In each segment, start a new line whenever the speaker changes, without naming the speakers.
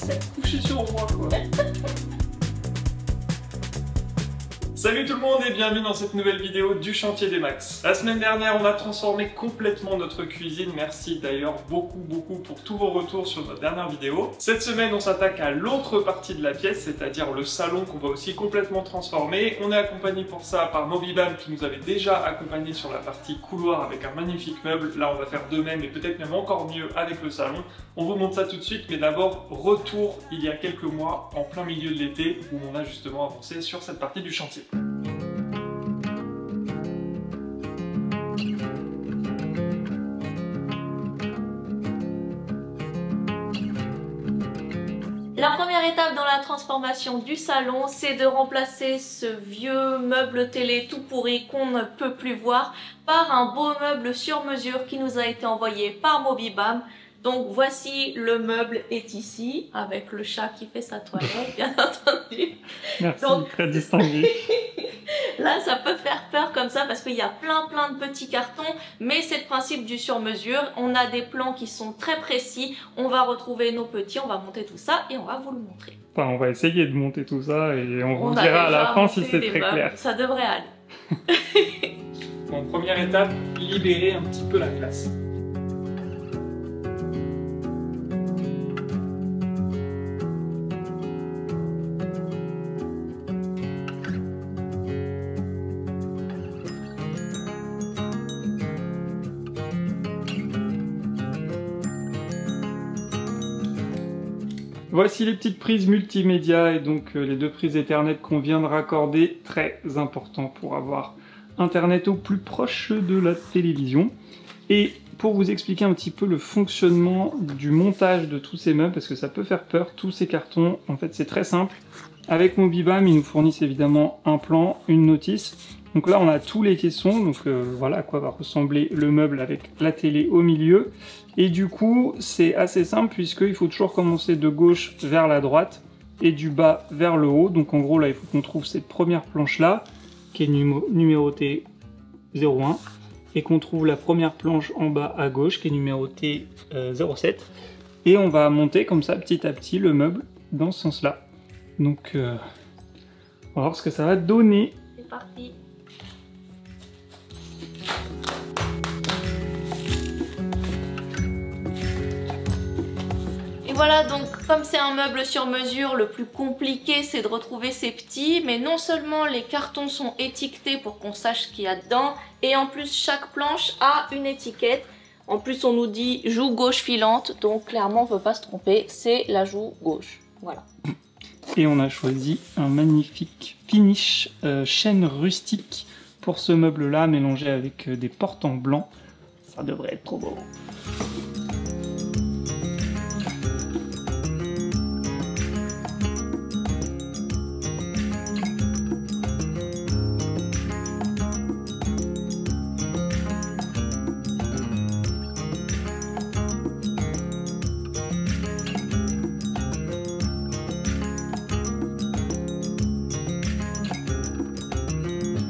s'être couché sur moi, quoi. Salut tout le monde et bienvenue dans cette nouvelle vidéo du chantier des Max. La semaine dernière, on a transformé complètement notre cuisine. Merci d'ailleurs beaucoup pour tous vos retours sur notre dernière vidéo. Cette semaine, on s'attaque à l'autre partie de la pièce, c'est-à-dire le salon qu'on va aussi complètement transformer. On est accompagné pour ça par Mobibam qui nous avait déjà accompagné sur la partie couloir avec un magnifique meuble. Là, on va faire de même et peut-être même encore mieux avec le salon. On vous montre ça tout de suite, mais d'abord, retour il y a quelques mois, en plein milieu de l'été, où on a justement avancé sur cette partie du chantier.
La première étape dans la transformation du salon, c'est de remplacer ce vieux meuble télé tout pourri qu'on ne peut plus voir par un beau meuble sur mesure qui nous a été envoyé par Mobibam. Donc voici, le meuble est ici, avec le chat qui fait sa toilette, bien entendu.
Merci,
donc,
très distingué.
Là, ça peut faire peur comme ça parce qu'il y a plein de petits cartons, mais c'est le principe du sur-mesure. On a des plans qui sont très précis, on va retrouver nos petits, on va monter tout ça et on va vous le montrer.
Enfin, on va essayer de monter tout ça et on vous dira à la fin si c'est très clair.
Ça devrait aller.
Bon, première étape, libérer un petit peu la place. Voici les petites prises multimédia et donc les deux prises Ethernet qu'on vient de raccorder, très important pour avoir Internet au plus proche de la télévision. Et pour vous expliquer un petit peu le fonctionnement du montage de tous ces meubles, parce que ça peut faire peur, tous ces cartons, en fait c'est très simple. Avec Mobibam, ils nous fournissent évidemment un plan, une notice. Donc là on a tous les caissons, donc voilà à quoi va ressembler le meuble avec la télé au milieu. Et du coup c'est assez simple puisqu'il faut toujours commencer de gauche vers la droite et du bas vers le haut. Donc en gros là il faut qu'on trouve cette première planche là qui est numérotée 01 et qu'on trouve la première planche en bas à gauche qui est numérotée 07. Et on va monter comme ça petit à petit le meuble dans ce sens là. Donc on va voir ce que ça va donner.
C'est parti. Et voilà, donc comme c'est un meuble sur mesure, le plus compliqué c'est de retrouver ces petits, mais non seulement les cartons sont étiquetés pour qu'on sache ce qu'il y a dedans, et en plus chaque planche a une étiquette. En plus on nous dit joue gauche filante, donc clairement on ne peut pas se tromper, c'est la joue gauche. Voilà.
Et on a choisi un magnifique finish chêne rustique pour ce meuble là, mélangé avec des portes en blanc. Ça devrait être trop beau.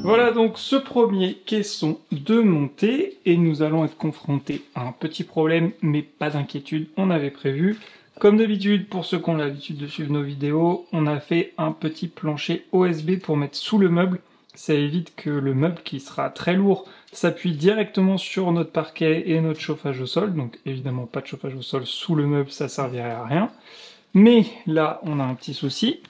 Voilà donc ce premier caisson de montée et nous allons être confrontés à un petit problème, mais pas d'inquiétude, on avait prévu. Comme d'habitude, pour ceux qui ont l'habitude de suivre nos vidéos, on a fait un petit plancher OSB pour mettre sous le meuble. Ça évite que le meuble qui sera très lourd s'appuie directement sur notre parquet et notre chauffage au sol. Donc évidemment pas de chauffage au sol sous le meuble, ça servirait à rien. Mais là on a un petit souci.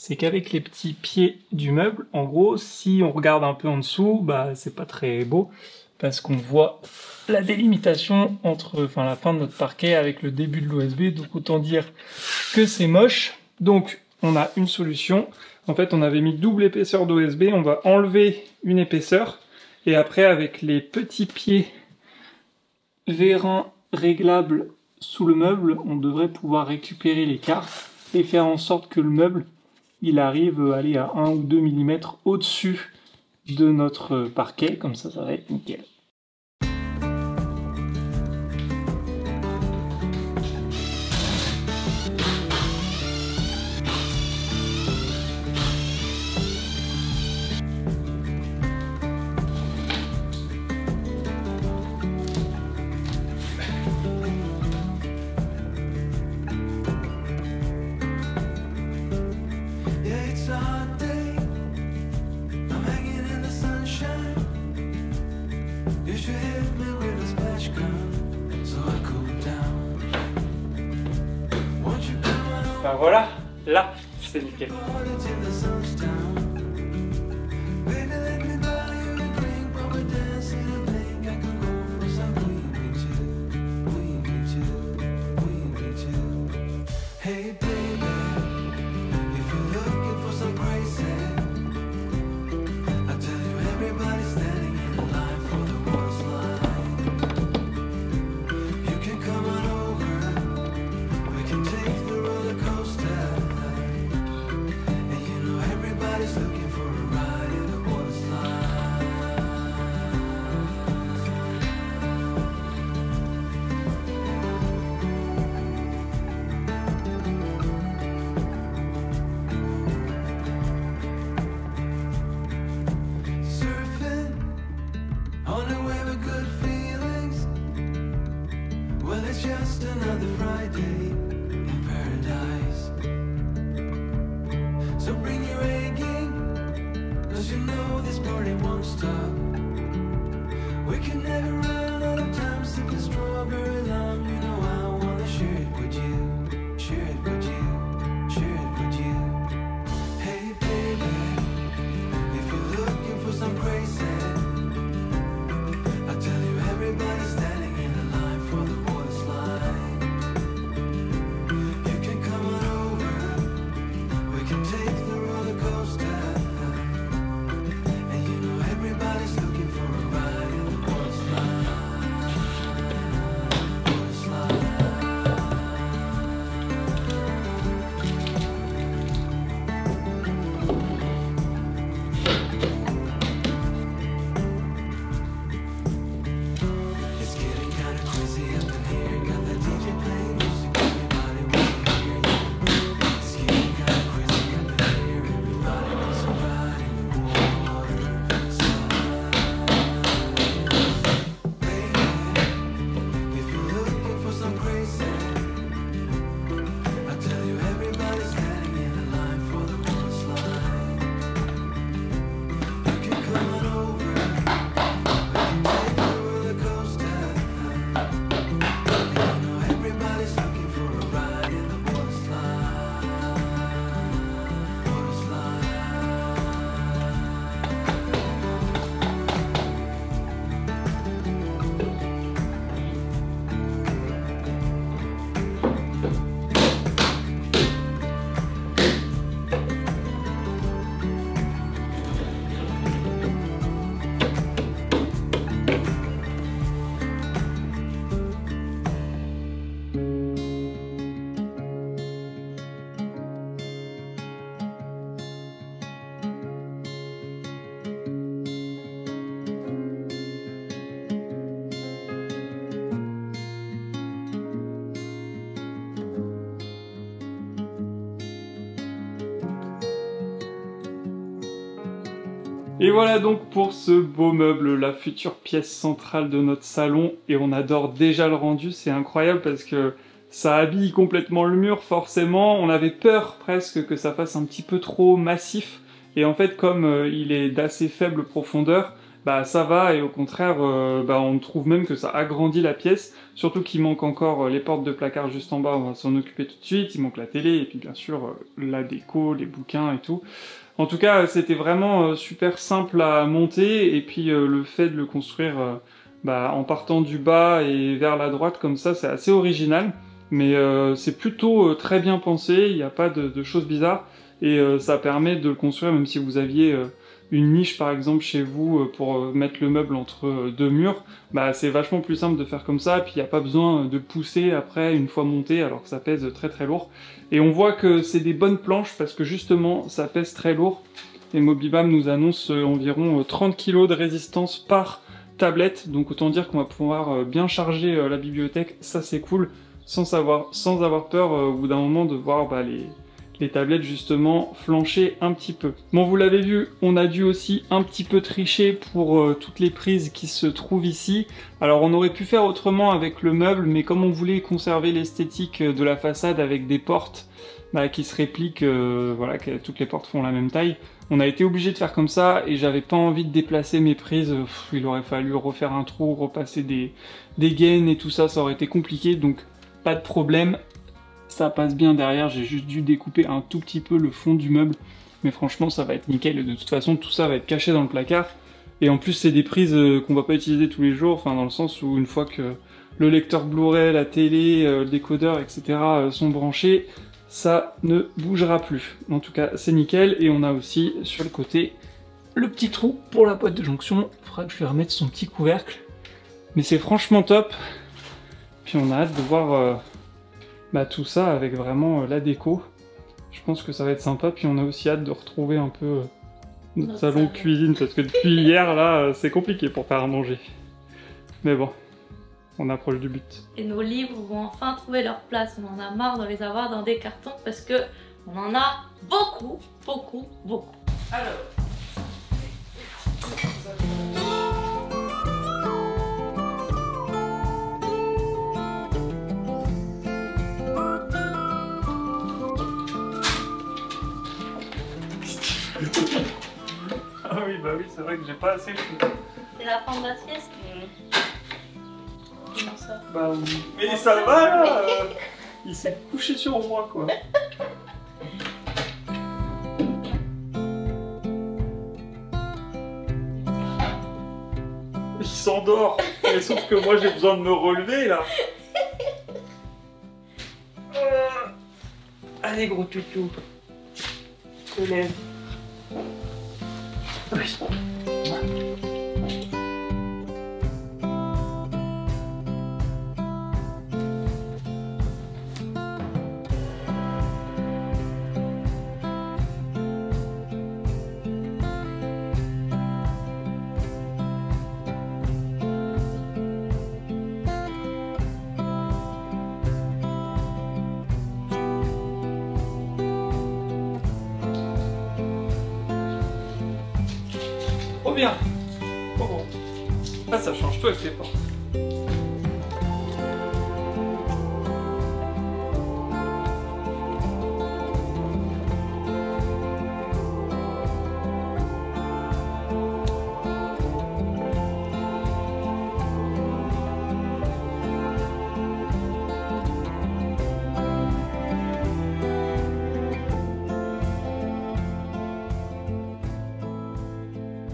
C'est qu'avec les petits pieds du meuble, en gros, si on regarde un peu en dessous, bah c'est pas très beau, parce qu'on voit la délimitation entre la fin de notre parquet avec le début de l'OSB, donc autant dire que c'est moche. Donc on a une solution, en fait on avait mis double épaisseur d'OSB, on va enlever une épaisseur, et après avec les petits pieds vérins réglables sous le meuble, on devrait pouvoir récupérer l'écart et faire en sorte que le meuble il arrive à aller à 1 ou 2 mm au-dessus de notre parquet, comme ça va être nickel. Ben voilà, là, c'est nickel.
Just another Friday in paradise. So bring your A game, 'cause you know this party won't stop. We can never run out of time, sipping strawberry lime. You know I wanna share it with you, share it with you, share it with you. Hey baby, if you're looking for some crazy, I tell you everybody's standing in a line for the water slide. You can come on over, we can take the roller coaster, and you know everybody's looking for a ride in the water slide. Water slide. It's getting kinda crazy up in here. Got the DJ playing music, everybody wants to hear you. It's getting kinda crazy up in here. Everybody wants to ride in the water slide. Baby, if you're looking for some crazy, I tell you everybody's standing in a line for the water slide. You can come on over, we can take the roller coaster. You know everybody's looking for a ride in the water slide. Water slide.
Et voilà donc pour ce beau meuble, la future pièce centrale de notre salon, et on adore déjà le rendu, c'est incroyable parce que ça habille complètement le mur forcément, on avait peur presque que ça fasse un petit peu trop massif, et en fait comme il est d'assez faible profondeur, bah ça va, et au contraire on trouve même que ça agrandit la pièce, surtout qu'il manque encore les portes de placard juste en bas, on va s'en occuper tout de suite, il manque la télé, et puis bien sûr la déco, les bouquins et tout. En tout cas, c'était vraiment super simple à monter, et puis le fait de le construire en partant du bas et vers la droite comme ça, c'est assez original, mais c'est plutôt très bien pensé, il n'y a pas de choses bizarres, et ça permet de le construire même si vous aviez une niche par exemple chez vous pour mettre le meuble entre deux murs, bah c'est vachement plus simple de faire comme ça, et puis il n'y a pas besoin de pousser après une fois monté alors que ça pèse très très lourd. Et on voit que c'est des bonnes planches parce que justement ça pèse très lourd, et Mobibam nous annonce environ 30 kg de résistance par tablette, donc autant dire qu'on va pouvoir bien charger la bibliothèque, ça c'est cool, sans avoir peur au bout d'un moment de voir les tablettes justement flanchaient un petit peu. Bon, vous l'avez vu, on a dû aussi un petit peu tricher pour toutes les prises qui se trouvent ici. Alors on aurait pu faire autrement avec le meuble, mais comme on voulait conserver l'esthétique de la façade avec des portes qui se répliquent, voilà, que toutes les portes font la même taille, on a été obligé de faire comme ça et j'avais pas envie de déplacer mes prises. Il aurait fallu refaire un trou, repasser des gaines et tout ça, ça aurait été compliqué, donc pas de problème. Ça passe bien derrière, j'ai juste dû découper un tout petit peu le fond du meuble, mais franchement ça va être nickel, et de toute façon tout ça va être caché dans le placard, et en plus c'est des prises qu'on va pas utiliser tous les jours, enfin dans le sens où une fois que le lecteur Blu-ray, la télé, le décodeur, etc. Sont branchés, ça ne bougera plus. En tout cas c'est nickel, et on a aussi sur le côté le petit trou pour la boîte de jonction, il faudra que je lui remette son petit couvercle, mais c'est franchement top, puis on a hâte de voir... tout ça avec vraiment la déco. Je pense que ça va être sympa, puis on a aussi hâte de retrouver un peu notre salon cuisine, parce que depuis hier là c'est compliqué pour faire à manger. Mais bon, on approche du but.
Et nos livres vont enfin trouver leur place, on en a marre de les avoir dans des cartons parce que on en a beaucoup. Alors...
Ah oui, bah oui, c'est vrai que j'ai pas assez pris.
C'est la fin de la sieste. Comment ça?
Bah oui. Mais ça va là il s'est couché sur moi quoi. Il s'endort. Mais sauf que moi j'ai besoin de me relever là. Allez gros toutou. Je te lève. Oui. Trop bien. Trop bon. Ah, ça change tout avec les portes.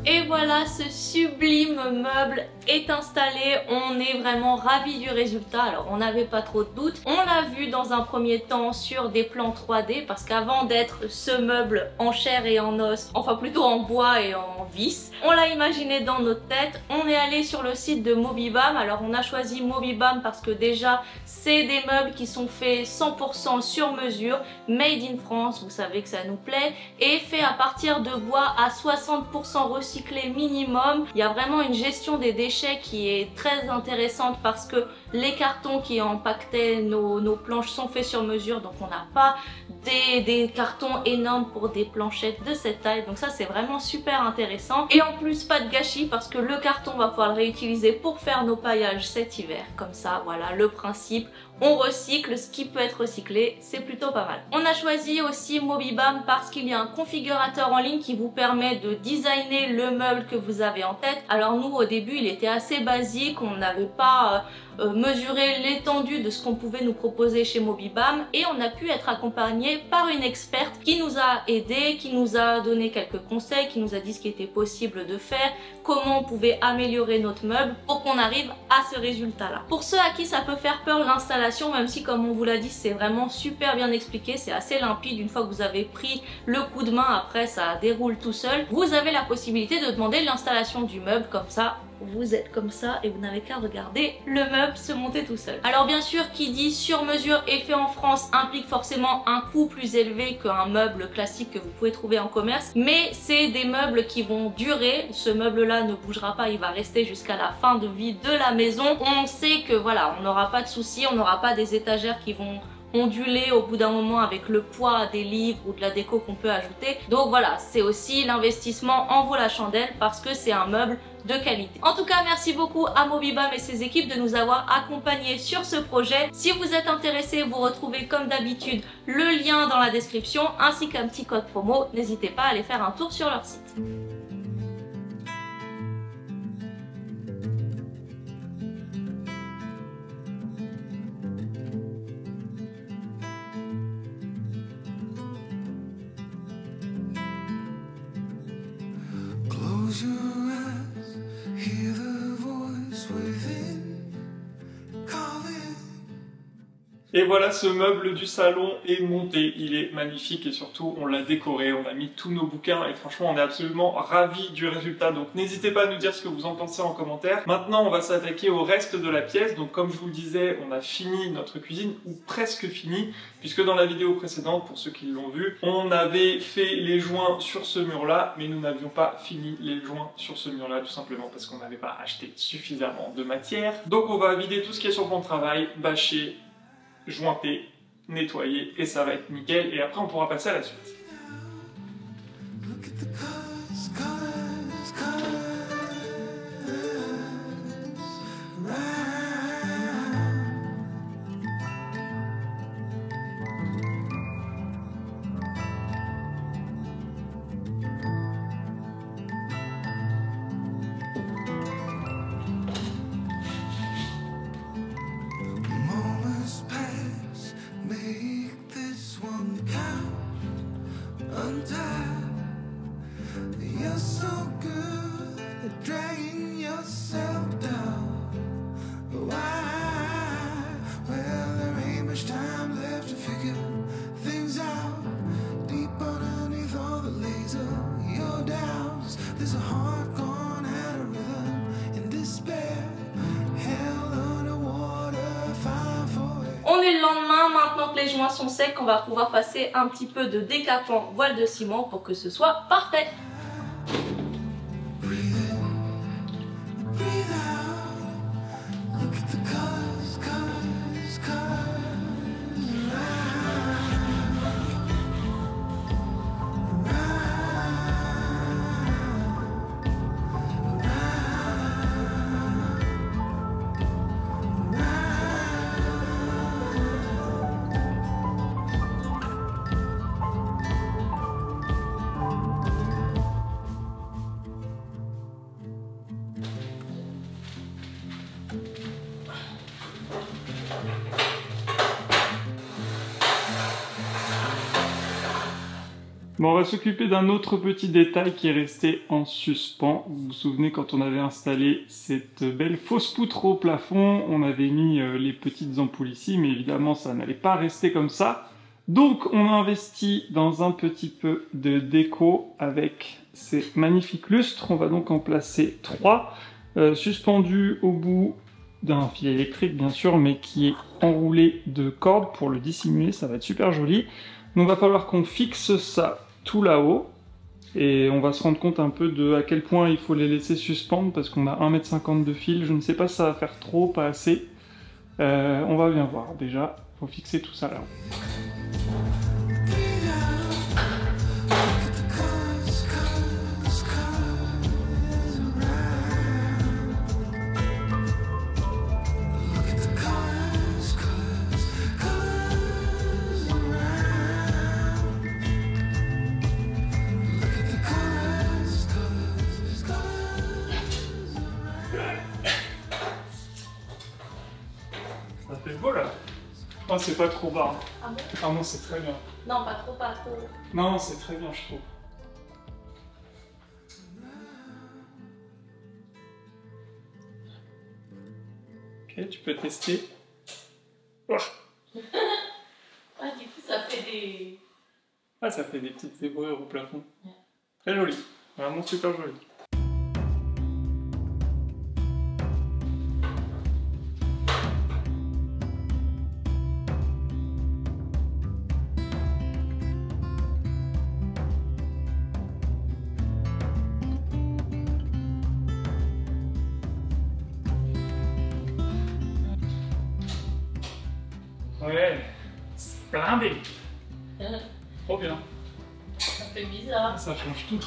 Et voilà, ce sublime meuble est installé, on est vraiment ravis du résultat. Alors on n'avait pas trop de doutes, on l'a vu dans un premier temps sur des plans 3D parce qu'avant d'être ce meuble en chair et en os, enfin plutôt en bois et en vis, on l'a imaginé dans notre tête. On est allé sur le site de Mobibam. Alors on a choisi Mobibam parce que déjà c'est des meubles qui sont faits 100% sur mesure, made in France, vous savez que ça nous plaît, et fait à partir de bois à 60% recyclé minimum. Il y a vraiment une gestion des déchets qui est très intéressante parce que les cartons qui empaquetaient nos planches sont faits sur mesure, donc on n'a pas des cartons énormes pour des planchettes de cette taille, donc ça c'est vraiment super intéressant. Et en plus pas de gâchis parce que le carton on va pouvoir le réutiliser pour faire nos paillages cet hiver, comme ça voilà le principe, on recycle ce qui peut être recyclé, c'est plutôt pas mal. On a choisi aussi Mobibam parce qu'il y a un configurateur en ligne qui vous permet de designer le meuble que vous avez en tête. Alors nous au début il était assez basique, on n'avait pas mesuré l'étendue de ce qu'on pouvait nous proposer chez Mobibam, et on a pu être accompagné par une experte qui nous a aidé, qui nous a donné quelques conseils, qui nous a dit ce qui était possible de faire, comment on pouvait améliorer notre meuble pour qu'on arrive à ce résultat là. Pour ceux à qui ça peut faire peur l'installation, même si comme on vous l'a dit c'est vraiment super bien expliqué, c'est assez limpide, une fois que vous avez pris le coup de main après ça déroule tout seul, vous avez la possibilité de demander l'installation du meuble, comme ça vous êtes comme ça et vous n'avez qu'à regarder le meuble se monter tout seul. Alors bien sûr qui dit sur mesure et fait en France implique forcément un coût plus élevé qu'un meuble classique que vous pouvez trouver en commerce, mais c'est des meubles qui vont durer, ce meuble là ne bougera pas, il va rester jusqu'à la fin de vie de la maison. On sait que voilà, on n'aura pas de soucis, on n'aura pas des étagères qui vont onduler au bout d'un moment avec le poids des livres ou de la déco qu'on peut ajouter. Donc voilà, c'est aussi l'investissement en vaut la chandelle parce que c'est un meuble de qualité. En tout cas, merci beaucoup à Mobibam et ses équipes de nous avoir accompagnés sur ce projet. Si vous êtes intéressé, vous retrouvez comme d'habitude le lien dans la description ainsi qu'un petit code promo. N'hésitez pas à aller faire un tour sur leur site.
Close your eyes, hear the voice within calling.
Et voilà, ce meuble du salon est monté, il est magnifique et surtout on l'a décoré, on a mis tous nos bouquins et franchement on est absolument ravis du résultat. Donc n'hésitez pas à nous dire ce que vous en pensez en commentaire. Maintenant on va s'attaquer au reste de la pièce. Donc comme je vous le disais, on a fini notre cuisine, ou presque fini, puisque dans la vidéo précédente, pour ceux qui l'ont vu, on avait fait les joints sur ce mur-là, mais nous n'avions pas fini les joints sur ce mur-là, tout simplement parce qu'on n'avait pas acheté suffisamment de matière. Donc on va vider tout ce qui est sur le plan de travail, bâcher, jointer, nettoyer et ça va être nickel et après on pourra passer à la suite.
Look at the colors, colors, colors. Right. Moments pass, make this one count. Untie. You're so good at dragging yourself down. Why? Well, there ain't much time left to figure things out. Deep underneath all the laser, your doubts. There's a heart gone out of rhythm in despair. Hell underwater, fine for it.
On est le lendemain, maintenant que les joints sont secs, on va pouvoir passer un petit peu de décapant voile de ciment pour que ce soit parfait.
Breathe in, breathe out. Look at the colors, colors, colors.
Bon, on va s'occuper d'un autre petit détail qui est resté en suspens. Vous vous souvenez quand on avait installé cette belle fausse poutre au plafond, on avait mis les petites ampoules ici, mais évidemment ça n'allait pas rester comme ça. Donc on a investi dans un petit peu de déco avec ces magnifiques lustres. On va donc en placer 3, suspendus au bout d'un fil électrique bien sûr, mais qui est enroulé de cordes pour le dissimuler, ça va être super joli. Donc il va falloir qu'on fixe ça tout là-haut, et on va se rendre compte un peu de à quel point il faut les laisser suspendre, parce qu'on a 1,50 m de fil, je ne sais pas si ça va faire trop, pas assez. On va bien voir, déjà, il faut fixer tout ça là-haut. Ça fait beau là. Oh, c'est pas trop bas.
Ah bon?
Ah non, c'est très bien.
Non, pas trop, pas trop.
Non, c'est très bien, je trouve. Ok, tu peux tester. Oh.
Ah, du coup, ça fait des...
Ah, ça fait des petites zébrures au plafond. Ouais. Très joli. Vraiment super joli. Ouais, Blindé. Trop bien.
Ça fait bizarre.
Ça change tout.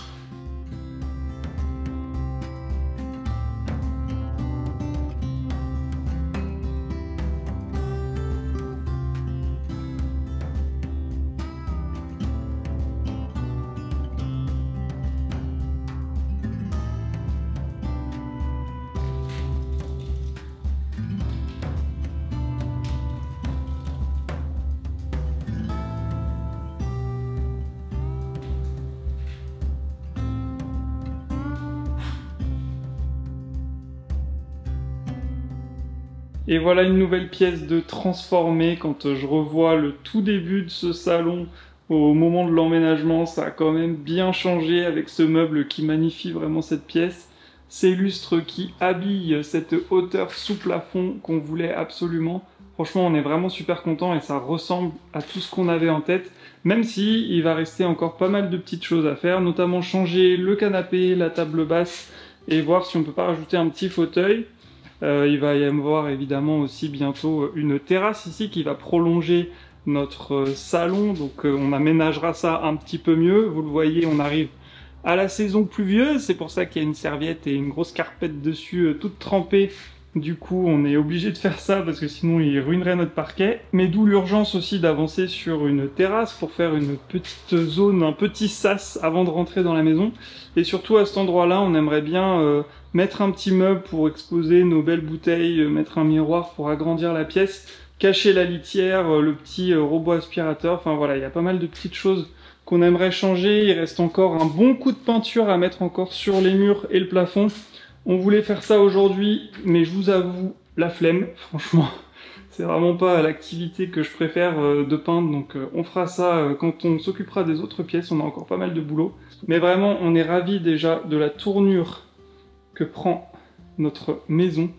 Et voilà une nouvelle pièce de transformée. Quand je revois le tout début de ce salon au moment de l'emménagement, ça a quand même bien changé avec ce meuble qui magnifie vraiment cette pièce. Ces lustres qui habillent cette hauteur sous plafond qu'on voulait absolument. Franchement, on est vraiment super content et ça ressemble à tout ce qu'on avait en tête. Même si il va rester encore pas mal de petites choses à faire, notamment changer le canapé, la table basse et voir si on peut pas rajouter un petit fauteuil. Il va y avoir évidemment aussi bientôt une terrasse ici qui va prolonger notre salon, donc on aménagera ça un petit peu mieux. Vous le voyez, on arrive à la saison pluvieuse, c'est pour ça qu'il y a une serviette et une grosse carpette dessus toute trempée. Du coup, on est obligé de faire ça parce que sinon il ruinerait notre parquet. Mais d'où l'urgence aussi d'avancer sur une terrasse pour faire une petite zone, un petit sas avant de rentrer dans la maison. Et surtout à cet endroit-là, on aimerait bien mettre un petit meuble pour exposer nos belles bouteilles, mettre un miroir pour agrandir la pièce, cacher la litière, le petit robot aspirateur. Enfin voilà, il y a pas mal de petites choses qu'on aimerait changer. Il reste encore un bon coup de peinture à mettre encore sur les murs et le plafond. On voulait faire ça aujourd'hui, mais je vous avoue, la flemme, franchement. C'est vraiment pas l'activité que je préfère de peindre, donc on fera ça quand on s'occupera des autres pièces, on a encore pas mal de boulot. Mais vraiment, on est ravis déjà de la tournure que prend notre maison.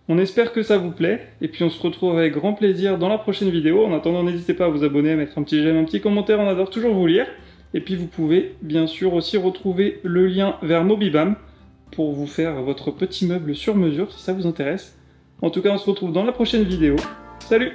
On espère que ça vous plaît, et puis on se retrouve avec grand plaisir dans la prochaine vidéo. En attendant, n'hésitez pas à vous abonner, à mettre un petit j'aime, un petit commentaire, on adore toujours vous lire. Et puis vous pouvez bien sûr aussi retrouver le lien vers Mobibam, pour vous faire votre petit meuble sur mesure si ça vous intéresse. En tout cas, on se retrouve dans la prochaine vidéo. Salut!